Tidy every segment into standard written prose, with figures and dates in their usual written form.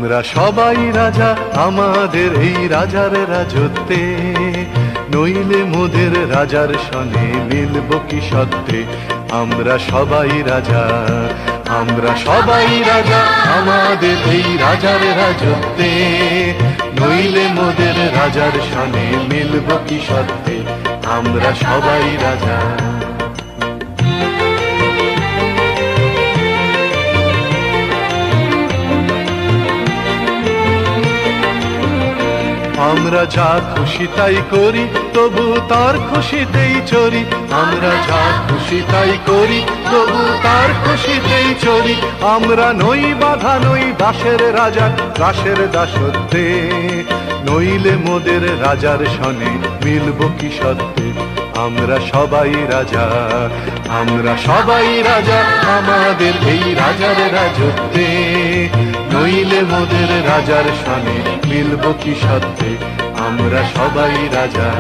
আমরা সবাই রাজা আমাদের এই রাজার রাজত্বে, নইলে মোদের রাজার সনে মিলব কি সত্ত্বে। আমরা সবাই রাজা, আমরা সবাই রাজা আমাদের এই রাজার রাজত্বে, নইলে মোদের রাজার সনে মিলব কি সত্ত্বে। আমরা সবাই রাজা। আমরা যা খুশি তাই করি তবু তার খুশিতেই চরি। আমরা যা খুশি তাই করি তবু তার খুশিতেই চরি। আমরা নই বাধা নই দাসের রাজা দাসের দাসত্বে, নইলে মোদের রাজার সনে মিলব কি সত্ত্বে। আমরা সবাই রাজা, আমরা সবাই রাজা আমাদের এই রাজার রাজত্বে, নইলে মোদের রাজার সনে মিলব কি সত্ত্বে। আমরা সবাই রাজা।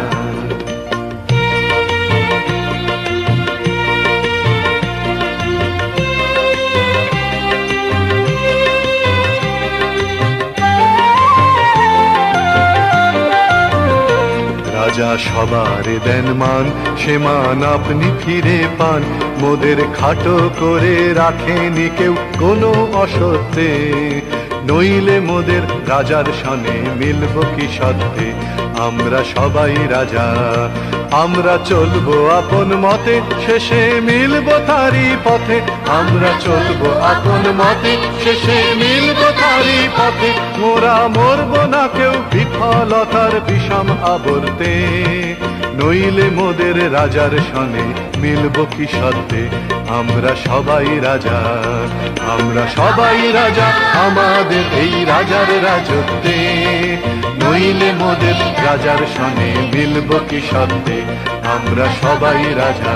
রাজা সবার দেন মান, সে মান আপনি ফিরে পান। মোদের খাটো করে রাখেনি কেউ কোনো অসত্যে, নইলে মোদের রাজার সনে মিলব কি সত্ত্বে। আমরা সবাই রাজা, আমরা চলবো আপন মতে, শেষে মিলব তারি পথে। আমরা চলবো আপন মতে, শেষে মিলব তারি পথে। মোরা মরব না কেউ বিফলতার বিষম আবর্তে, নইলে মোদের রাজার সনে মিলব কি সত্ত্বে। আমরা সবাই রাজা, আমরা সবাই রাজা আমাদের এই রাজার রাজত্বে, নইলে মোদের রাজার সনে মিলব কি সত্ত্বে। আমরা সবাই রাজা।